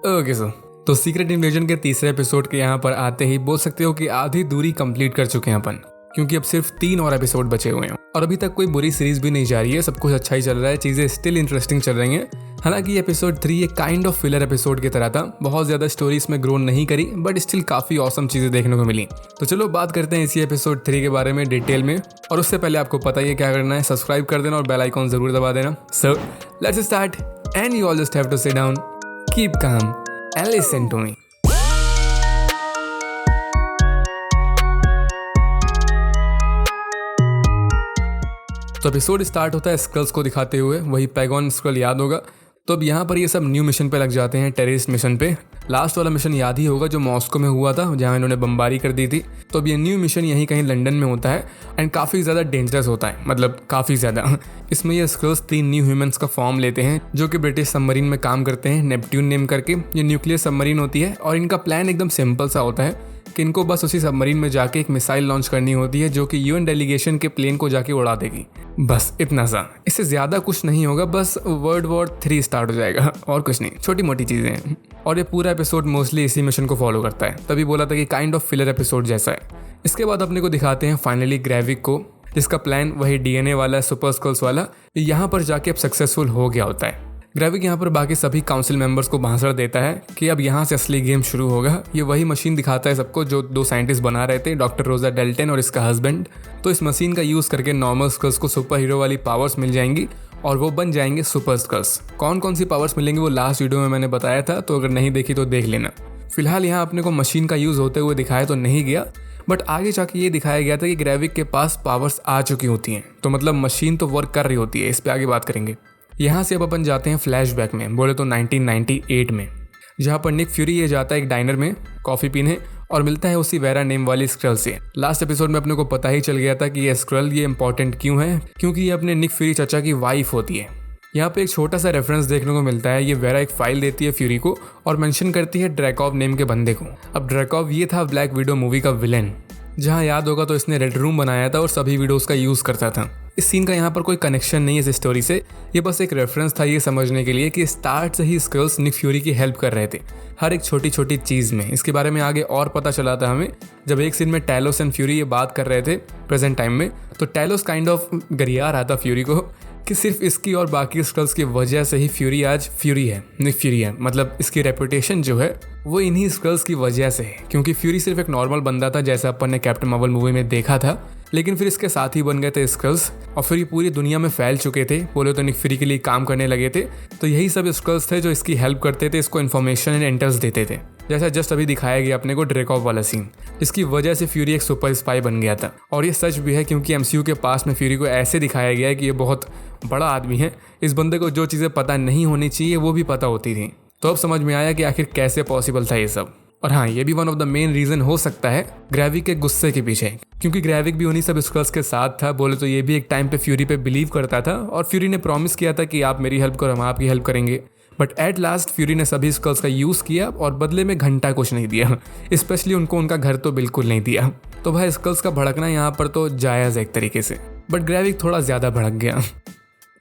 Okay so तो secret invasion के तीसरे एपिसोड के यहाँ पर आते ही बोल सकते हो कि आधी दूरी कंप्लीट कर चुके हैं अपन, क्योंकि अब सिर्फ 3 और एपिसोड बचे हुए हैं और अभी तक कोई बुरी सीरीज भी नहीं जा रही है। सब कुछ अच्छा ही चल रहा है, चीजें स्टिल इंटरेस्टिंग चल रही हैं। हालांकि एपिसोड 3 एक काइंड ऑफ फिलर एपिसोड की तरह था, बहुत ज्यादा स्टोरी इसमें ग्रो नहीं करी, बट स्टिल काफी ऑसम चीजें देखने को मिली। तो चलो बात करते हैं इसी एपिसोड 3 के बारे में डिटेल में, और उससे पहले आपको पता ही है क्या करना है, सब्सक्राइब कर देना और बेल आइकॉन जरूर दबा देना। So let's start and you all just have to sit down, keep calm and listen to me. तो एपिसोड स्टार्ट होता है स्क्रल्स को दिखाते हुए, वही पैगॉन स्क्रल याद होगा। तो अब यहाँ पर ये सब न्यू मिशन पे लग जाते हैं, टेररिस्ट मिशन पे। लास्ट वाला मिशन याद ही होगा जो मॉस्को में हुआ था, जहाँ इन्होंने बमबारी कर दी थी। तो अब ये न्यू मिशन यहीं कहीं लंदन में होता है एंड काफ़ी ज़्यादा डेंजरस होता है, मतलब काफ़ी ज़्यादा। इसमें ये स्क्रल्स 3 न्यू ह्यूमंस का फॉर्म लेते हैं जो कि ब्रिटिश सबमरीन में काम करते हैं, नेपट्यून नेम करके। ये न्यूक्लियर सबमरीन होती है और इनका प्लान एकदम सिंपल सा होता है कि इनको बस उसी सबमरीन में जाके एक मिसाइल लॉन्च करनी होती है जो कि यूएन डेलीगेशन के प्लेन को जाके उड़ा देगी। बस इतना सा, इससे ज़्यादा कुछ नहीं होगा, बस वर्ल्ड वॉर 3 स्टार्ट हो जाएगा और कुछ नहीं, छोटी मोटी चीज़ें हैं। और ये पूरा एपिसोड मोस्टली इसी मिशन को फॉलो करता है, तभी बोला था कि काइंड ऑफ फिलर एपिसोड जैसा है। इसके बाद अपने को दिखाते हैं फाइनली ग्रेविक को, जिसका प्लान वही डीएनए वाला, सुपर स्कल्स वाला, यहाँ पर जाके अब सक्सेसफुल हो गया होता है। ग्रेविक यहाँ पर बाकी सभी काउंसिल मेंबर्स को भाषण देता है कि अब यहाँ से असली गेम शुरू होगा। ये वही मशीन दिखाता है सबको जो 2 साइंटिस्ट बना रहे थे, डॉक्टर रोजा डेल्टन और इसका हस्बैंड। तो इस मशीन का यूज़ करके नॉर्मल स्कल्स को सुपर हीरो वाली पावर्स मिल जाएंगी और वो बन जाएंगे सुपर स्कल्स। कौन कौन सी पावर्स मिलेंगी वो लास्ट वीडियो में मैंने बताया था, तो अगर नहीं देखी तो देख लेना। फिलहाल यहाँ अपने को मशीन का यूज़ होते हुए दिखाया तो नहीं गया, बट आगे जाके ये दिखाया गया था कि ग्रेविक के पास पावर्स आ चुकी होती हैं, तो मतलब मशीन तो वर्क कर रही होती है। इस पर आगे बात करेंगे। यहाँ से अब अपन जाते हैं फ्लैशबैक में, बोले तो 1998 में, जहाँ पर निक फ्यूरी ये जाता है एक डाइनर में कॉफ़ी पीने और मिलता है उसी वेरा नेम वाली स्क्रल से। लास्ट एपिसोड में अपने को पता ही चल गया था कि ये स्क्रल ये इंपॉर्टेंट क्यों है, क्योंकि ये अपने निक फ्यूरी चाचा की वाइफ होती है। यहाँ पे एक छोटा सा रेफरेंस देखने को मिलता है। ये वेरा एक फाइल देती है फ्यूरी को और मेंशन करती है ड्रैकॉव नेम के बंदे को। अब ड्रैकॉव ये था ब्लैक विडो मूवी का विलेन, जहाँ याद होगा तो इसने रेड रूम बनाया था और सभी वीडियोस का यूज़ करता था। इस सीन का यहाँ पर कोई कनेक्शन नहीं है इस स्टोरी से, ये बस एक रेफरेंस था ये समझने के लिए कि स्टार्ट से ही स्क्रल्स निक फ्यूरी की हेल्प कर रहे थे हर एक छोटी छोटी चीज़ में। इसके बारे में आगे और पता चला था हमें जब एक सीन में टैलोस एंड फ्यूरी ये बात कर रहे थे प्रेजेंट टाइम में। तो टैलोस काइंड ऑफ गरिया रहा था फ्यूरी को कि सिर्फ इसकी और बाकी स्क्रल्स की वजह से ही फ्यूरी आज फ्यूरी है, निक फ्यूरी है। मतलब इसकी रेपुटेशन जो है वो इन्हीं स्क्रल्स की वजह से है, क्योंकि फ्यूरी सिर्फ एक नॉर्मल बंदा था जैसा अपन ने कैप्टन मार्वल मूवी में देखा था, लेकिन फिर इसके साथ ही बन गए थे स्क्रल्स और फिर ये पूरी दुनिया में फैल चुके थे। बोले तो निक फ्यूरी के लिए काम करने लगे थे। तो यही सब स्क्रल्स थे जो इसकी हेल्प करते थे, इसको इन्फॉर्मेशन एंड एंटर्स देते थे, जैसा जस्ट अभी दिखाया गया अपने को ड्रैकॉव वाला सीन, जिसकी वजह से फ्यूरी एक सुपर स्पाई बन गया था। और ये सच भी है, क्योंकि एमसीयू के पास में फ्यूरी को ऐसे दिखाया गया है कि ये बहुत बड़ा आदमी है। इस बंदे को जो चीज़ें पता नहीं होनी चाहिए वो भी पता होती थी। तो अब समझ में आया कि आखिर कैसे पॉसिबल था ये सब। और हाँ, ये भी one of the main reason हो सकता है ग्रेविक के गुस्से के पीछे, क्योंकि ग्रेविक भी उन्हीं सब स्क्रल्स के साथ था। बोले तो ये भी एक टाइम पे फ्यूरी पे बिलीव करता था और फ्यूरी ने प्रॉमिस किया था कि आप मेरी हेल्प करो, हम आपकी हेल्प करेंगे। बट एट लास्ट फ्यूरी ने सभी स्क्रल्स का यूज़ किया और बदले में घंटा कुछ नहीं दिया, स्पेशली उनको उनका घर तो बिल्कुल नहीं दिया। तो भाई स्क्रल्स का भड़कना यहाँ पर तो जायज़ है एक तरीके से, बट ग्रेविक थोड़ा ज़्यादा भड़क गया।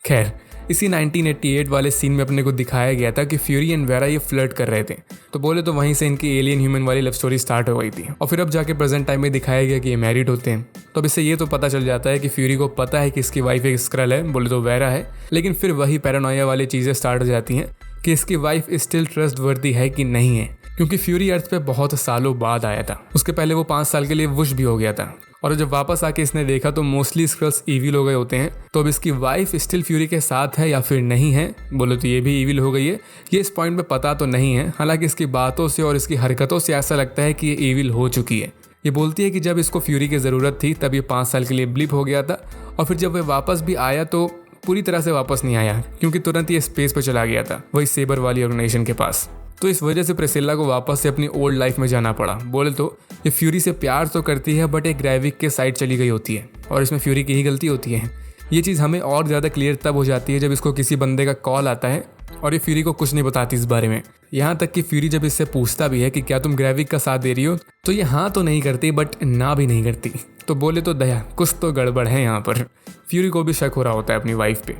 खैर, इसी 1988 वाले सीन में अपने को दिखाया गया था कि फ्यूरी एंड वेरा ये फ्लर्ट कर रहे थे। तो बोले तो वहीं से इनकी एलियन ह्यूमन वाली लव स्टोरी स्टार्ट हो गई थी और फिर अब जाके प्रेजेंट टाइम में दिखाया गया कि ये मैरिड होते हैं। तो अब इससे ये तो पता चल जाता है कि फ्यूरी को पता है कि इसकी वाइफ एक स्क्रल है, बोले तो वेरा है, लेकिन फिर वही पैरानोया वाली चीज़ें स्टार्ट हो जाती हैं कि इसकी वाइफ स्टिल ट्रस्ट वर्दी है कि नहीं है, क्योंकि फ्यूरी अर्थ पे बहुत सालों बाद आया था। उसके पहले वो 5 साल के लिए वुश भी हो गया था और जब वापस आके इसने देखा तो मोस्टली स्क्रल्स ईविल हो गए होते हैं। तो अब इसकी वाइफ स्टिल फ्यूरी के साथ है या फिर नहीं है, बोले तो ये भी ईविल हो गई है। ये इस पॉइंट पे पता तो नहीं है, हालांकि इसकी बातों से और इसकी हरकतों से ऐसा लगता है कि ये ईविल हो चुकी है। ये बोलती है कि जब इसको फ्यूरी की ज़रूरत थी तब ये 5 साल के लिए ब्लिप हो गया था और फिर जब वह वापस भी आया तो पूरी तरह से वापस नहीं आया, क्योंकि तुरंत ये स्पेस पर चला गया था वही सेबर वाली ऑर्गेनाइजेशन के पास। तो इस वजह से प्रिसिल्ला को वापस से अपनी ओल्ड लाइफ में जाना पड़ा। बोले तो ये फ्यूरी से प्यार तो करती है, बट एक ग्रेविक के साइड चली गई होती है और इसमें फ्यूरी की ही गलती होती है। ये चीज़ हमें और ज़्यादा क्लियर तब हो जाती है जब इसको किसी बंदे का कॉल आता है और ये फ्यूरी को कुछ नहीं बताती इस बारे में। यहाँ तक कि फ्यूरी जब इससे पूछता भी है कि क्या तुम ग्रेविक का साथ दे रही हो, तो ये हाँ तो नहीं करती बट ना भी नहीं करती। तो बोले तो दया कुछ तो गड़बड़ है यहाँ पर। फ्यूरी को भी शक हो रहा होता है अपनी वाइफ पे।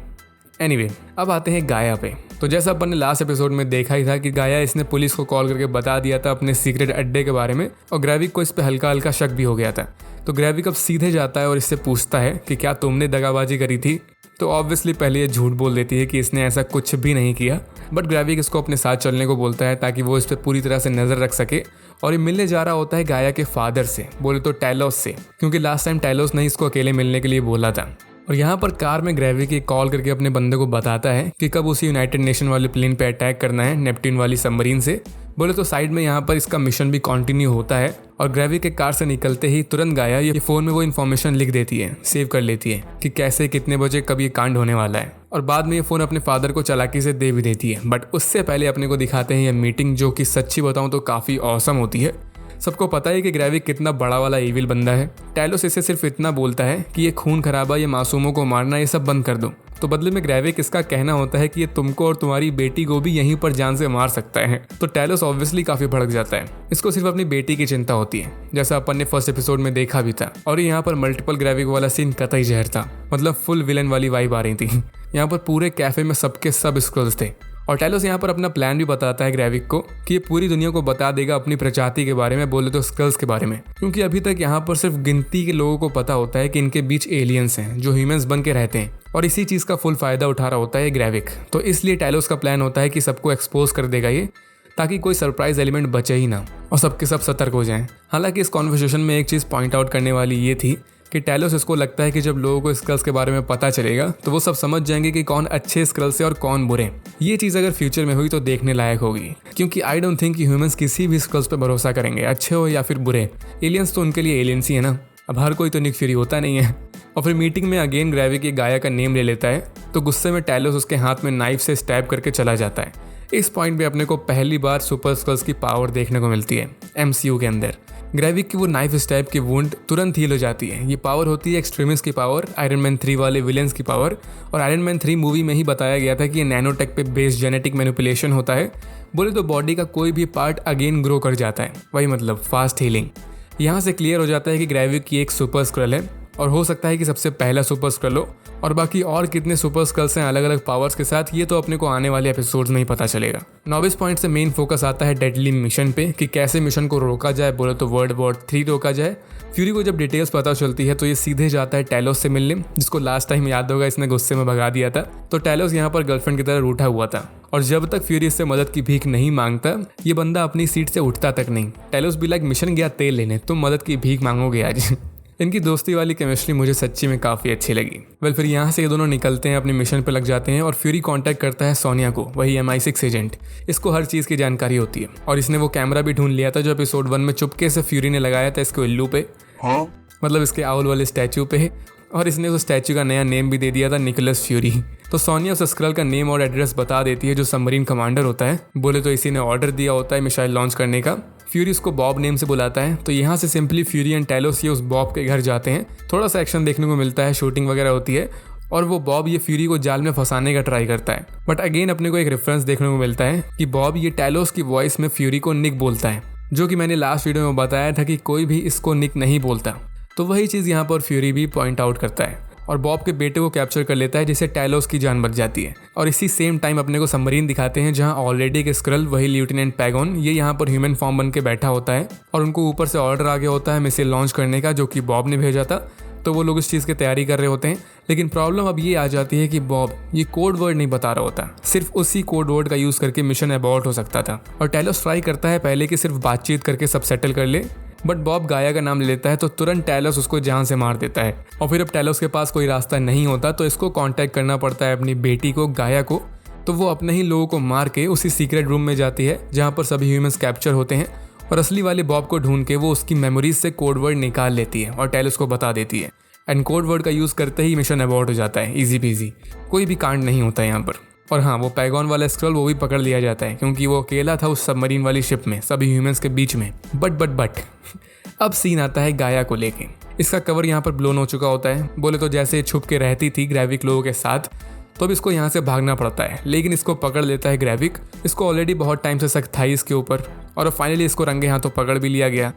एनीवे, अब आते हैं गाया पे। तो जैसा अपन ने लास्ट एपिसोड में देखा ही था कि गाया इसने पुलिस को कॉल करके बता दिया था अपने सीक्रेट अड्डे के बारे में, और ग्रेविक को इस पे हल्का हल्का शक भी हो गया था। तो ग्रेविक अब सीधे जाता है और इससे पूछता है कि क्या तुमने दगाबाजी करी थी। तो ऑब्वियसली पहले ये झूठ बोल देती है कि इसने ऐसा कुछ भी नहीं किया, बट ग्रेविक इसको अपने साथ चलने को बोलता है ताकि वो इस पर पूरी तरह से नज़र रख सके। और ये मिलने जा रहा होता है गाया के फादर से, बोले तो टैलोस से, क्योंकि लास्ट टाइम टैलोस ने इसको अकेले मिलने के लिए बोला था। और यहाँ पर कार में ग्रेविक कॉल करके अपने बंदे को बताता है कि कब उसी यूनाइटेड नेशन वाले प्लेन पे अटैक करना है, नेपट्यून वाली सबमरीन से। बोले तो साइड में यहाँ पर इसका मिशन भी कंटिन्यू होता है। और ग्रेविक के कार से निकलते ही तुरंत गाया ये फ़ोन में वो इन्फॉर्मेशन लिख देती है, सेव कर लेती है कि कैसे कितने बजे कब ये कांड होने वाला है। और बाद में ये फ़ोन अपने फादर को चालाकी से दे भी देती है। बट उससे पहले अपने को दिखाते हैं ये मीटिंग, जो कि सच्ची बताऊँ तो काफ़ी औसम होती है। सबको पता है कि ग्रेविक कितना बड़ा वाला इविल बंदा है। टैलोस इसे सिर्फ इतना बोलता है कि ये खून खराबा, ये मासूमों को मारना, ये सब बंद कर दो। तो बदले में ग्रेविक इसका कहना होता है कि ये तुमको और तुम्हारी बेटी को भी यहीं पर जान से मार सकता है। तो टैलोस ऑब्वियसली काफी भड़क जाता है। इसको सिर्फ अपनी बेटी की चिंता होती है, जैसा अपन ने फर्स्ट एपिसोड में देखा भी था। और यहाँ पर मल्टीपल ग्रेविक वाला सीन कतई जहर था, मतलब फुल विलन वाली वाइब आ रही थी। यहाँ पर पूरे कैफे में सबके सब स्क्रल्स थे। और टैलोस यहाँ पर अपना प्लान भी बताता है ग्रेविक को कि ये पूरी दुनिया को बता देगा अपनी प्रजाति के बारे में, बोले तो स्क्रल्स के बारे में, क्योंकि अभी तक यहाँ पर सिर्फ गिनती के लोगों को पता होता है कि इनके बीच एलियंस हैं जो ह्यूमंस बन के रहते हैं। और इसी चीज़ का फुल फायदा उठा रहा होता है ग्रेविक। तो इसलिए टैलोस का प्लान होता है कि सबको एक्सपोज कर देगा ये, ताकि कोई सरप्राइज एलिमेंट बचे ही ना और सबके सब सतर्क हो जाएं। हालांकि इस कॉन्वर्सेशन में एक चीज़ पॉइंट आउट करने वाली ये थी कि टैलोस इसको लगता है कि जब लोगों को स्क्रल्स के बारे में पता चलेगा तो वो सब समझ जाएंगे कि कौन अच्छे स्क्रल्स है और कौन बुरे। ये चीज़ अगर फ्यूचर में हुई तो देखने लायक होगी, क्योंकि आई डोंट थिंक कि ह्यूमंस किसी भी स्क्रल्स पे भरोसा करेंगे, अच्छे हो या फिर बुरे। एलियंस तो उनके लिए एलियंस ही है ना, अब हर कोई तो निक फ्यूरी होता नहीं है। और फिर मीटिंग में अगेन ग्रेविक गाया का नेम ले लेता है, तो गुस्से में टैलोस उसके हाथ में नाइफ से स्टैब करके चला जाता है। इस पॉइंट पे अपने को पहली बार सुपर स्क्रल्स की पावर देखने को मिलती है MCU के अंदर। ग्रेविक की वो नाइफ स्टैब की वुंड तुरंत हील हो जाती है। ये पावर होती है एक्सट्रीमिस की पावर, आयरन मैन 3 वाले विलेंस की पावर। और आयरन मैन 3 मूवी में ही बताया गया था कि ये नैनोटेक पे बेस्ड जेनेटिक मैनिपुलेशन होता है। बोले तो बॉडी का कोई भी पार्ट अगेन ग्रो कर जाता है, वही मतलब फास्ट हीलिंग। यहाँ से क्लियर हो जाता है कि ग्रेविक की एक सुपर स्क्रल है, और हो सकता है कि सबसे पहला सुपर स्क्रल हो। और बाकी और कितने सुपर स्क्रल्स हैं अलग अलग पावर्स के साथ, ये तो अपने को आने वाले एपिसोड्स में ही पता चलेगा। 29 पॉइंट से मेन फोकस आता है डेडली मिशन पे कि कैसे मिशन को रोका जाए, बोले तो वर्ल्ड वॉर 3 रोका जाए। फ्यूरी को जब डिटेल्स पता चलती है तो ये सीधे जाता है टैलोस से मिलने, जिसको लास्ट टाइम याद होगा इसने गुस्से में भगा दिया था। तो टैलोस यहाँ पर गर्लफ्रेंड की तरह रूठा हुआ था, और जब तक फ्यूरी इससे मदद की भीख नहीं मांगता ये बंदा अपनी सीट से उठता तक नहीं। टैलोस भी लाइक मिशन गया तेल लेने, तुम मदद की भीख मांगोगे आज। इनकी दोस्ती वाली केमिस्ट्री मुझे सच्ची में काफ़ी अच्छी लगी। फिर यहाँ से ये दोनों निकलते हैं, अपने मिशन पे लग जाते हैं। और फ्यूरी कांटेक्ट करता है सोनिया को, वही MI6 एजेंट। इसको हर चीज़ की जानकारी होती है, और इसने वो कैमरा भी ढूंढ लिया था जो एपिसोड 1 में चुपके से फ्यूरी ने लगाया था इसको इल्लू पे, मतलब इसके आउल वाले स्टैचू पे। और इसने उस स्टैचू का नया नेम भी दे दिया था, निकोलस फ्यूरी। तो सोनिया उस स्क्रल का नेम और एड्रेस बता देती है जो सबमरीन कमांडर होता है, बोले तो इसी ने ऑर्डर दिया होता है मिसाइल लॉन्च करने का। फ्यूरी उसको बॉब नेम से बुलाता है। तो यहाँ से सिंपली फ्यूरी एंड टैलोस ये उस बॉब के घर जाते हैं। थोड़ा सा एक्शन देखने को मिलता है, शूटिंग वगैरह होती है, और वो बॉब ये फ्यूरी को जाल में फंसाने का ट्राई करता है। बट अगेन अपने को एक रेफरेंस देखने को मिलता है कि बॉब ये टैलोस की वॉइस में फ्यूरी को निक बोलता है, जो कि मैंने लास्ट वीडियो में बताया था कि कोई भी इसको निक नहीं बोलता। तो वही चीज़ यहाँ पर फ्यूरी भी पॉइंट आउट करता है, और बॉब के बेटे को कैप्चर कर लेता है, जिससे टैलोस की जान बच जाती है। और इसी सेम टाइम अपने को सबमरीन दिखाते हैं जहां ऑलरेडी एक स्क्रल, वही लेफ्टिनेंट पैगॉन, ये यहाँ पर ह्यूमन फॉर्म बन के बैठा होता है, और उनको ऊपर से ऑर्डर आ गया होता है मिसाइल लॉन्च करने का, जो कि बॉब ने भेजा था। तो वो लोग इस चीज़ की तैयारी कर रहे होते हैं। लेकिन प्रॉब्लम अब ये आ जाती है कि बॉब ये कोड वर्ड नहीं बता रहा होता, सिर्फ उसी कोड वर्ड का यूज़ करके मिशन अबॉर्ट हो सकता था। और टैलोस ट्राई करता है पहले कि सिर्फ बातचीत करके सब सेटल कर ले, बट बॉब गाया का नाम ले लेता है, तो तुरंत टैलोस उसको जान से मार देता है। और फिर अब टैलोस के पास कोई रास्ता नहीं होता, तो इसको कांटेक्ट करना पड़ता है अपनी बेटी को, गाया को। तो वो अपने ही लोगों को मार के उसी सीक्रेट रूम में जाती है जहाँ पर सभी ह्यूमंस कैप्चर होते हैं, और असली वाले बॉब को ढूंढ के वो उसकी मेमोरीज से कोड वर्ड निकाल लेती है और टैलोस को बता देती है। एंड कोड वर्ड का यूज़ करते ही मिशन अबॉर्ट हो जाता है, ईजी पीजी, कोई भी कांड नहीं होता है यहाँ पर। और हाँ, वो पैगॉन वाला स्क्रल वो भी पकड़ लिया जाता है, क्योंकि वो अकेला था उस सबमरीन वाली शिप में सभी ह्यूमंस के बीच में। बट अब सीन आता है गाया को लेके। इसका कवर यहाँ पर ब्लोन हो चुका होता है, बोले तो जैसे छुप के रहती थी ग्रेविक लोगों के साथ, तो अब इसको यहाँ से भागना पड़ता है। लेकिन इसको पकड़ लेता है ग्रेविक। इसको ऑलरेडी बहुत टाइम से शक था इसके ऊपर, और फाइनली इसको रंगे हाथों पकड़ भी लिया गया।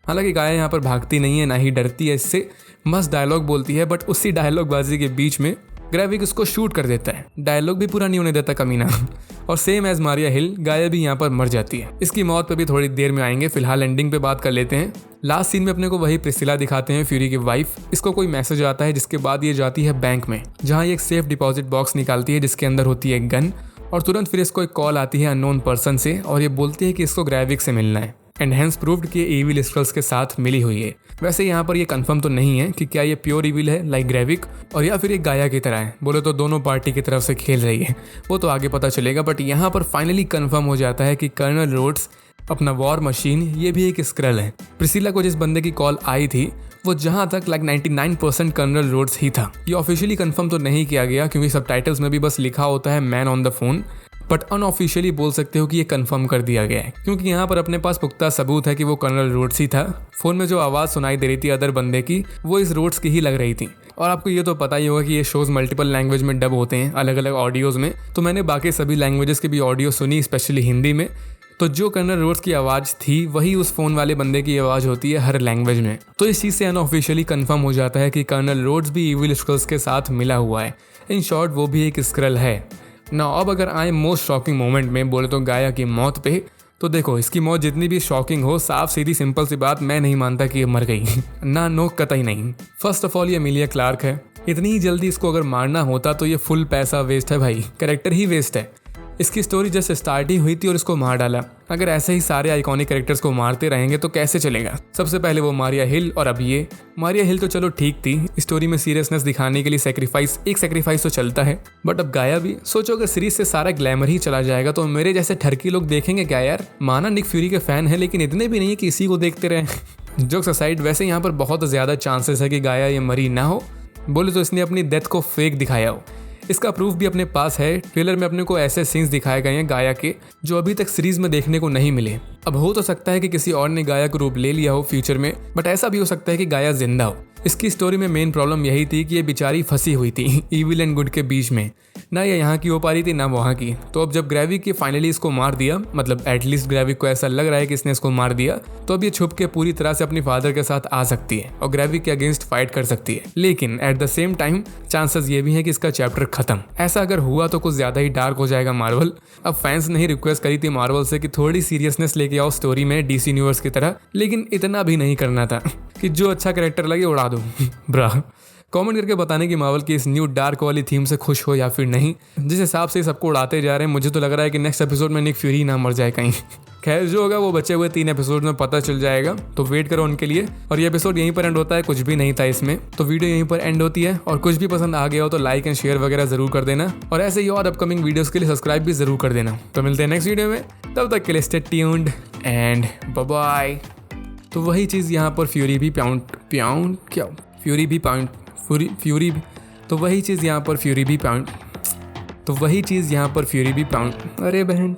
हालांकि गाया यहाँ पर भागती नहीं है, ना ही डरती है इससे, मस्त डायलॉग बोलती है। बट उसी डायलॉग बाजी के बीच में ग्रेविक उसको शूट कर देता है, डायलॉग भी पूरा नहीं होने देता कमीना। और सेम एज मारिया हिल, गाया भी यहाँ पर मर जाती है। इसकी मौत पे भी थोड़ी देर में आएंगे, फिलहाल एंडिंग पे बात कर लेते हैं। लास्ट सीन में अपने को वही प्रिसिला दिखाते हैं, फ्यूरी की वाइफ। इसको कोई मैसेज आता है जिसके बाद ये जाती है बैंक में, जहाँ ये एक सेफ डिपॉजिट बॉक्स निकालती है जिसके अंदर होती है एक गन। और तुरंत फिर इसको एक कॉल आती है अननोन पर्सन से, और ये बोलती है कि इसको ग्रेविक से मिलना है एंड हेंस प्रूव्ड कि ये इविल स्क्रल्स के साथ मिली हुई है। वैसे यहाँ पर ये कंफर्म तो नहीं है कि क्या ये प्योर इविल है लाइक ग्रेविक, और या फिर एक गाया की तरह है। बोले तो दोनों पार्टी की तरफ से खेल रही है, वो तो आगे पता चलेगा। बट यहाँ पर फाइनली कंफर्म हो जाता है कि कर्नल रोड्स अपना वॉर मशीन ये भी एक स्क्रल है। प्रिसिला को जिस बंदे की कॉल आई थी वो जहाँ तक लाइक 99% कर्नल रोड्स ही था। ये ऑफिशियली कंफर्म तो नहीं किया गया क्योंकि सबटाइटल्स में भी बस लिखा होता है man on the phone, but unofficially बोल सकते हो कि ये कंफर्म कर दिया गया है क्योंकि यहाँ पर अपने पास पुख्ता सबूत है कि वो कर्नल रोड्स ही था। फोन में जो आवाज़ सुनाई दे रही थी अदर बंदे की, वो इस रोड्स की ही लग रही थी। और आपको ये तो पता ही होगा कि ये शोज मल्टीपल लैंग्वेज में डब होते हैं, अलग अलग ऑडियोज़ में। तो मैंने बाकी सभी लैंग्वेजेस की भी ऑडियो सुनी, स्पेशली हिंदी में। तो जो कर्नल रोड्स की आवाज़ थी वही उस फ़ोन वाले बंदे की आवाज़ होती है हर लैंग्वेज में। तो इस चीज़ से अनऑफिशियली कंफर्म हो जाता है कि कर्नल रोड्स भी इविल स्क्रल्स के साथ मिला हुआ है। इन शॉर्ट वो भी एक स्क्रल है ना। अब अगर आए मोस्ट शॉकिंग मोमेंट में, बोले तो गाया की मौत पे, तो देखो इसकी मौत जितनी भी शॉकिंग हो, साफ सीधी सिंपल सी बात, मैं नहीं मानता कि ये मर गई ना, नो कतई नहीं। फर्स्ट ऑफ ऑल ये एमिलिया क्लार्क है, इतनी ही जल्दी इसको अगर मारना होता तो ये फुल पैसा वेस्ट है भाई, कैरेक्टर ही वेस्ट है। इसकी स्टोरी जस्ट स्टार्ट ही हुई थी और इसको मार डाला। अगर ऐसे ही सारे आइकॉनिक कैरेक्टर्स को मारते रहेंगे तो कैसे चलेगा। सबसे पहले वो मारिया हिल और अब ये। मारिया हिल तो चलो ठीक थी, स्टोरी में सीरियसनेस दिखाने के लिए एक सैक्रिफाइस तो चलता है, बट अब गाया भी। सोचो अगर सीरीज से सारा ग्लैमर ही चला जाएगा तो मेरे जैसे ठरकी लोग देखेंगे क्या यार। माना निक फ्यूरी के फैन है लेकिन इतने भी नहीं है कि इसी को देखते रहे। जोक्स असाइड, वैसे यहाँ पर बहुत ज्यादा चांसेस है कि गाया ये मरी ना हो, बोले तो इसने अपनी डेथ को फेक दिखाया हो। इसका प्रूफ भी अपने पास है। ट्रेलर में अपने को ऐसे सीन्स दिखाए गए हैं गाया के जो अभी तक सीरीज में देखने को नहीं मिले। अब हो तो सकता है कि किसी और ने गाया को रूप ले लिया हो फ्यूचर में, बट ऐसा भी हो सकता है कि गाया जिंदा हो। इसकी स्टोरी में मेन प्रॉब्लम यही थी कि ये बेचारी फंसी हुई थी इविल एंड गुड के बीच में, ना ये यहाँ की हो पा रही थी ना वहाँ की। तो अब जब ग्रेविक की फाइनली इसको मार दिया, मतलब एटलीस्ट ग्रेविक को ऐसा लग रहा है कि इसने इसको मार दिया, तो अब ये छुप के पूरी तरह से अपनी फादर के साथ आ सकती है और ग्रेविक के अगेंस्ट फाइट कर सकती है। लेकिन at the same time chances ये भी है कि इसका चैप्टर खत्म। ऐसा अगर हुआ तो कुछ ज्यादा ही डार्क हो जाएगा मार्वल। अब फैंस ने ही रिक्वेस्ट करी थी मार्वल से कि थोड़ी सीरियसनेस लेके आओ स्टोरी में डीसी यूनिवर्स की तरह, लेकिन इतना भी नहीं करना था कि जो अच्छा कैरेक्टर लगे उड़ा दो ब्रा। कमेंट करके बताने की मार्वल की इस न्यू डार्क वाली थीम से खुश हो या फिर नहीं। जिस हिसाब से सबको उड़ाते जा रहे हैं, मुझे तो लग रहा है कि नेक्स्ट एपिसोड में निक फ्यूरी ना मर जाए कहीं। खैर जो होगा वो बचे हुए 3 एपिसोड में पता चल जाएगा, तो वेट करो उनके लिए। और ये एपिसोड यहीं पर एंड होता है, कुछ भी नहीं था इसमें, तो वीडियो यहीं पर एंड होती है। और कुछ भी पसंद आ गया हो तो लाइक एंड शेयर वगैरह जरूर कर देना, और ऐसे ही और अपकमिंग वीडियोस के लिए सब्सक्राइब भी जरूर कर देना। तो मिलते हैं नेक्स्ट वीडियो में, तब तक के लिए stay tuned and bye bye. तो वही चीज़ यहाँ पर फ्यूरी भी अरे बहन।